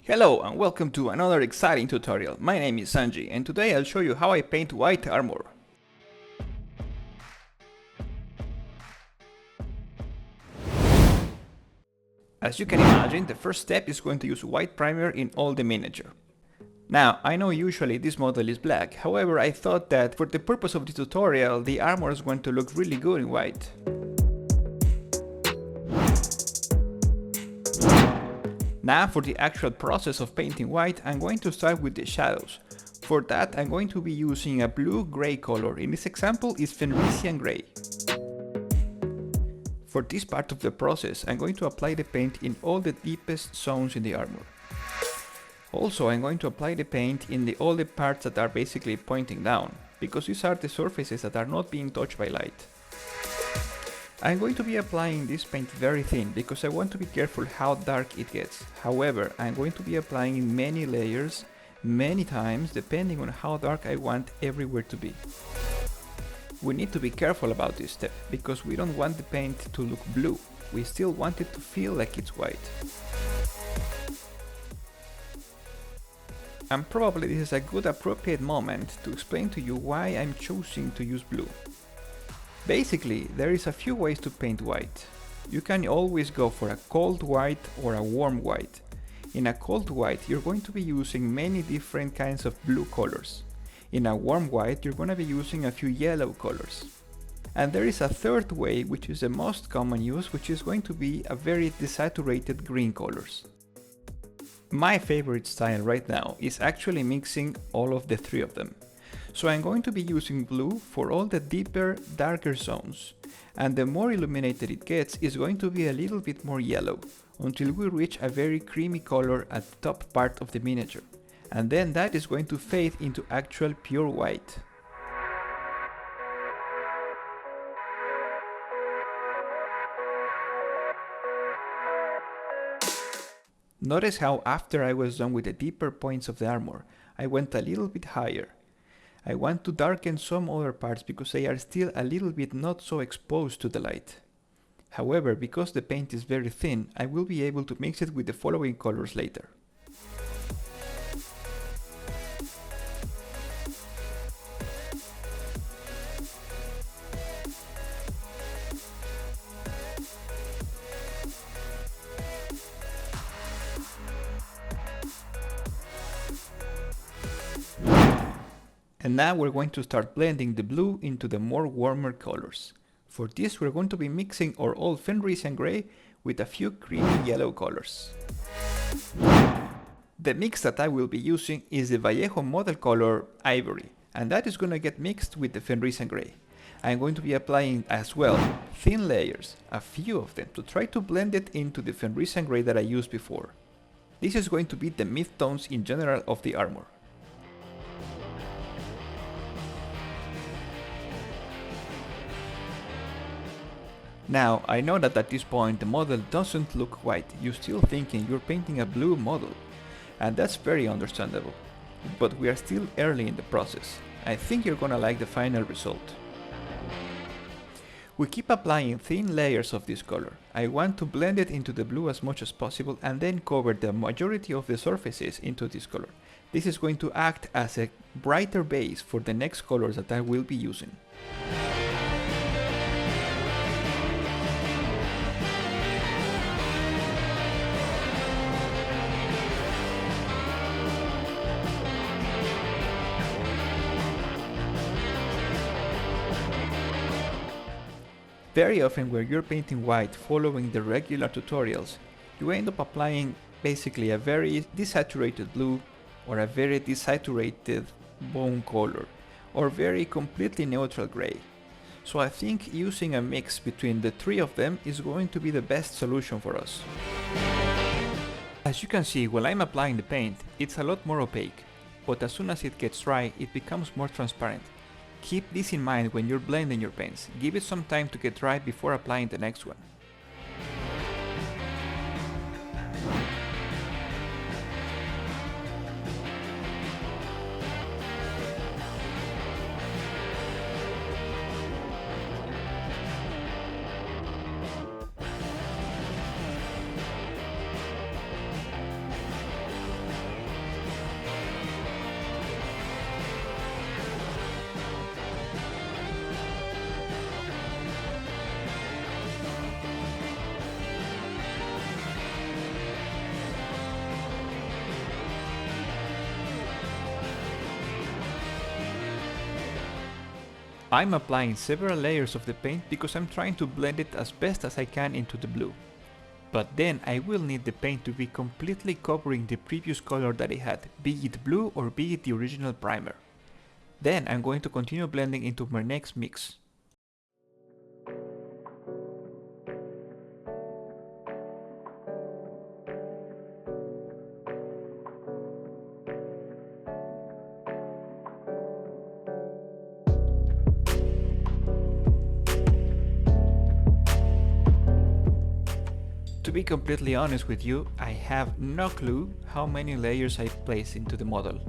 Hello and welcome to another exciting tutorial. My name is Sanji and today I'll show you how I paint white armor. As you can imagine, the first step is going to use white primer in all the miniature. Now, I know usually this model is black, however I thought that for the purpose of this tutorial the armor is going to look really good in white. Now for the actual process of painting white, I'm going to start with the shadows. For that I'm going to be using a blue-gray color. In this example is Fenrisian Gray. For this part of the process I'm going to apply the paint in all the deepest zones in the armor. Also I'm going to apply the paint in all the parts that are basically pointing down, because these are the surfaces that are not being touched by light. I'm going to be applying this paint very thin because I want to be careful how dark it gets. However, I'm going to be applying in many layers, many times, depending on how dark I want everywhere to be. We need to be careful about this step because we don't want the paint to look blue. We still want it to feel like it's white. And probably this is a good appropriate moment to explain to you why I'm choosing to use blue. Basically, there is a few ways to paint white. You can always go for a cold white or a warm white. In a cold white, you're going to be using many different kinds of blue colors. In a warm white, you're going to be using a few yellow colors. And there is a third way, which is the most common use, which is going to be a very desaturated green colors. My favorite style right now is actually mixing all of the three of them. So I'm going to be using blue for all the deeper, darker zones, and the more illuminated it gets is going to be a little bit more yellow, until we reach a very creamy color at the top part of the miniature, and then that is going to fade into actual pure white. Notice how after I was done with the deeper points of the armor, I went a little bit higher. I want to darken some other parts because they are still a little bit not so exposed to the light. However, because the paint is very thin, I will be able to mix it with the following colors later. And now we're going to start blending the blue into the more warmer colors. For this we're going to be mixing our old Fenrisian Gray with a few creamy yellow colors. The mix that I will be using is the Vallejo model color Ivory, and that is going to get mixed with the Fenrisian Gray. I'm going to be applying as well thin layers, a few of them, to try to blend it into the Fenrisian Gray that I used before. This is going to be the midtones in general of the armor. Now, I know that at this point the model doesn't look white, you're still thinking you're painting a blue model, and that's very understandable, but we are still early in the process. I think you're gonna like the final result. We keep applying thin layers of this color. I want to blend it into the blue as much as possible and then cover the majority of the surfaces into this color. This is going to act as a brighter base for the next colors that I will be using. Very often when you're painting white following the regular tutorials, you end up applying basically a very desaturated blue or a very desaturated bone color or very completely neutral gray. So I think using a mix between the three of them is going to be the best solution for us. As you can see, while I'm applying the paint, it's a lot more opaque, but as soon as it gets dry, it becomes more transparent. Keep this in mind when you're blending your paints. Give it some time to get dry before applying the next one. I'm applying several layers of the paint because I'm trying to blend it as best as I can into the blue. But then I will need the paint to be completely covering the previous color that I had, be it blue or be it the original primer. Then I'm going to continue blending into my next mix. To be completely honest with you, I have no clue how many layers I placed into the model.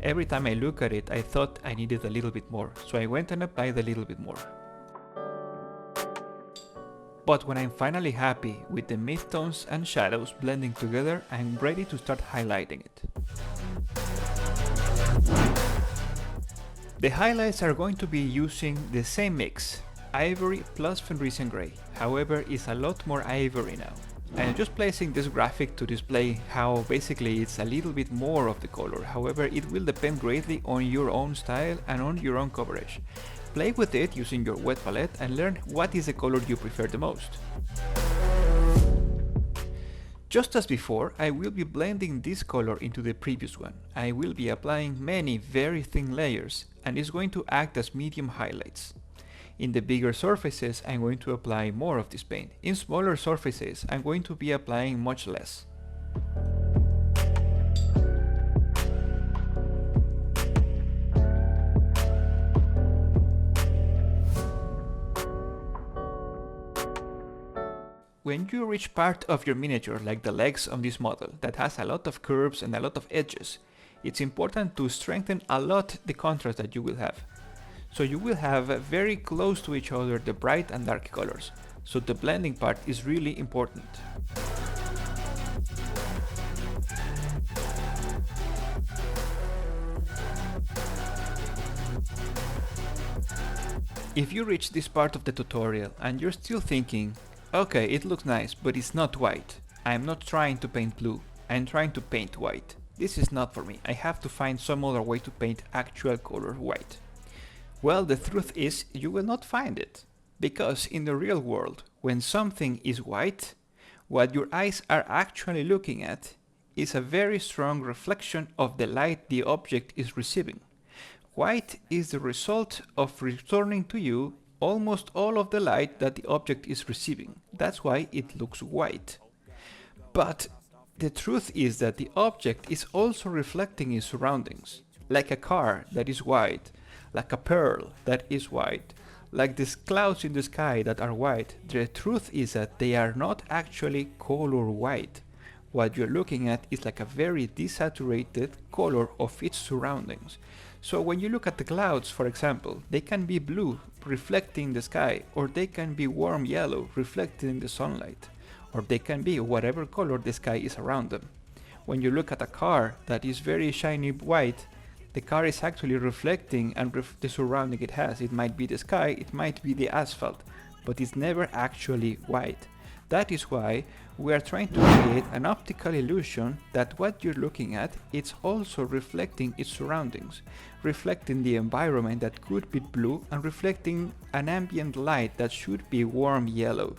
Every time I look at it, I thought I needed a little bit more, so I went and applied a little bit more. But when I'm finally happy with the midtones and shadows blending together, I'm ready to start highlighting it. The highlights are going to be using the same mix, ivory plus Fenrisian grey, however it's a lot more ivory now. I'm just placing this graphic to display how basically it's a little bit more of the color, however it will depend greatly on your own style and on your own coverage. Play with it using your wet palette and learn what is the color you prefer the most. Just as before, I will be blending this color into the previous one. I will be applying many very thin layers and it's going to act as medium highlights. In the bigger surfaces, I'm going to apply more of this paint. In smaller surfaces, I'm going to be applying much less. When you reach part of your miniature, like the legs of this model, that has a lot of curves and a lot of edges, it's important to strengthen a lot the contrast that you will have. So you will have very close to each other the bright and dark colors. So the blending part is really important. If you reach this part of the tutorial and you're still thinking, okay, it looks nice, but it's not white. I'm not trying to paint blue, I'm trying to paint white. This is not for me, I have to find some other way to paint actual color white. Well, the truth is, you will not find it. Because in the real world, when something is white, what your eyes are actually looking at is a very strong reflection of the light the object is receiving. White is the result of returning to you almost all of the light that the object is receiving. That's why it looks white. But the truth is that the object is also reflecting its surroundings, like a car that is white, like a pearl that is white, like these clouds in the sky that are white. The truth is that they are not actually color white. What you're looking at is like a very desaturated color of its surroundings. So when you look at the clouds, for example, they can be blue, reflecting the sky, or they can be warm yellow, reflecting the sunlight, or they can be whatever color the sky is around them. When you look at a car that is very shiny white, the car is actually reflecting and the surrounding it has. It might be the sky, it might be the asphalt, but it's never actually white. That is why we are trying to create an optical illusion that what you're looking at, it's also reflecting its surroundings, reflecting the environment that could be blue and reflecting an ambient light that should be warm yellow.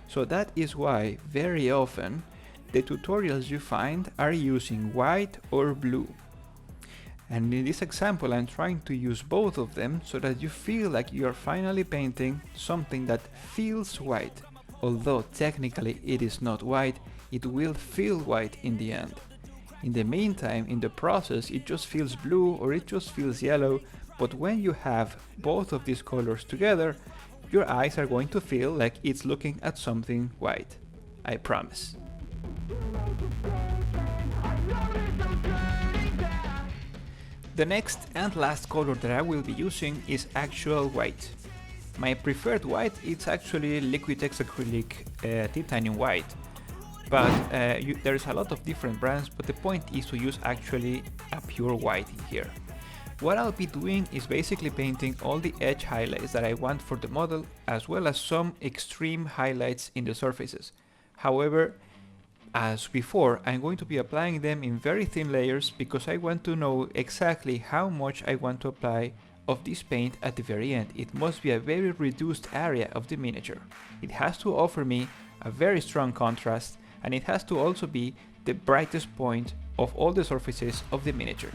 So that is why very often the tutorials you find are using white or blue. And in this example I'm trying to use both of them so that you feel like you are finally painting something that feels white. Although technically it is not white, it will feel white in the end. In the meantime, in the process, it just feels blue or it just feels yellow, but when you have both of these colors together, your eyes are going to feel like it's looking at something white. I promise. The next and last color that I will be using is actual white. My preferred white is actually Liquitex acrylic titanium white, but there is a lot of different brands, but the point is to use actually a pure white in here. What I'll be doing is basically painting all the edge highlights that I want for the model, as well as some extreme highlights in the surfaces. However, as before, I'm going to be applying them in very thin layers because I want to know exactly how much I want to apply of this paint at the very end. It must be a very reduced area of the miniature. It has to offer me a very strong contrast, and it has to also be the brightest point of all the surfaces of the miniature.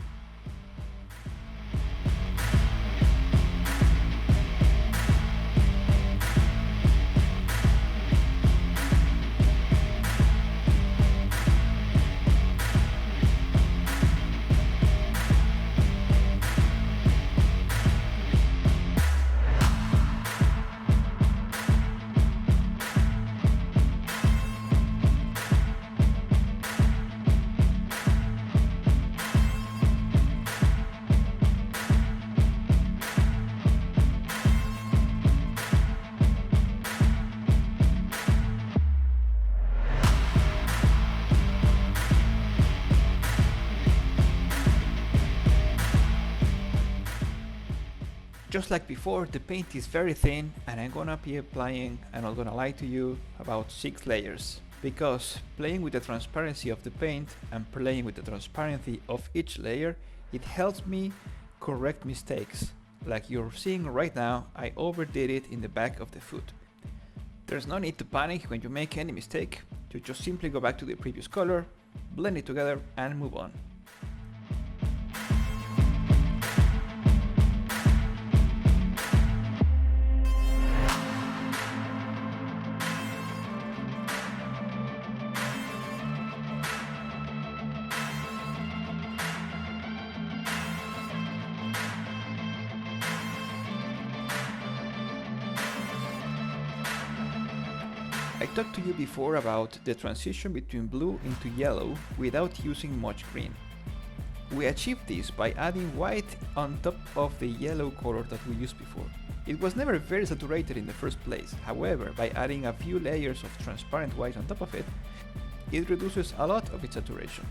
Just like before, the paint is very thin, and I'm gonna be applying, I'm not gonna lie to you, about 6 layers. Because playing with the transparency of the paint and playing with the transparency of each layer, it helps me correct mistakes. Like you're seeing right now, I overdid it in the back of the foot. There's no need to panic when you make any mistake. You just simply go back to the previous color, blend it together, and move on. I talked to you before about the transition between blue into yellow without using much green. We achieved this by adding white on top of the yellow color that we used before. It was never very saturated in the first place, however, by adding a few layers of transparent white on top of it, it reduces a lot of its saturation.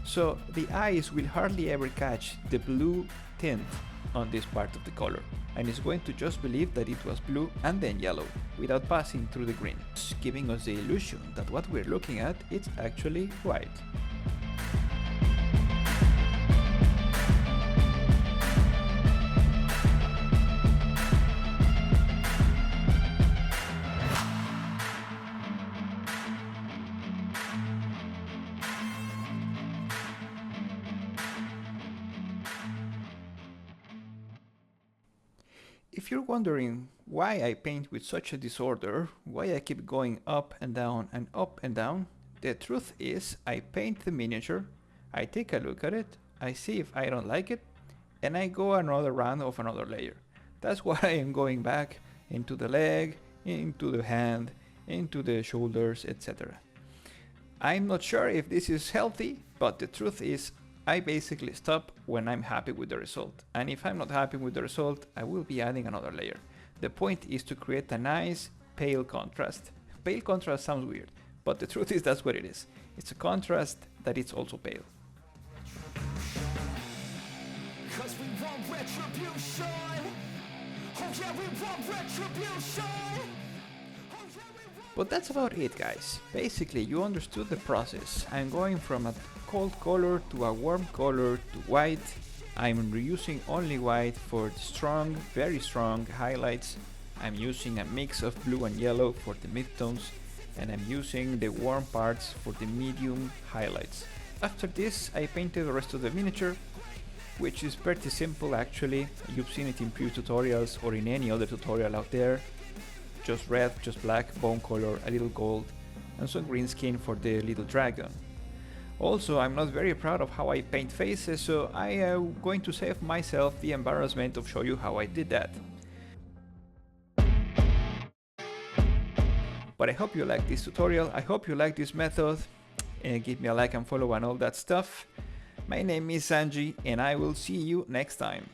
So the eyes will hardly ever catch the blue tint on this part of the color, and is going to just believe that it was blue and then yellow, without passing through the green, giving us the illusion that what we're looking at is actually white. If you're wondering why I paint with such a disorder, why I keep going up and down and up and down, the truth is I paint the miniature, I take a look at it, I see if I don't like it, and I go another round of another layer. That's why I am going back into the leg, into the hand, into the shoulders, etc. I'm not sure if this is healthy, but the truth is I basically stop when I'm happy with the result, and if I'm not happy with the result, I will be adding another layer. The point is to create a nice pale contrast. Pale contrast sounds weird, but the truth is that's what it is. It's a contrast that is also pale. But that's about it, guys. Basically, you understood the process. I'm going from a cold color to a warm color to white. I'm reusing only white for the strong, very strong highlights. I'm using a mix of blue and yellow for the midtones, and I'm using the warm parts for the medium highlights. After this, I painted the rest of the miniature, which is pretty simple actually. You've seen it in previous tutorials or in any other tutorial out there. Just red, just black, bone color, a little gold, and some green skin for the little dragon. Also, I'm not very proud of how I paint faces, so I am going to save myself the embarrassment of show you how I did that. But I hope you like this tutorial, I hope you like this method, and give me a like and follow and all that stuff. My name is Sanji, and I will see you next time.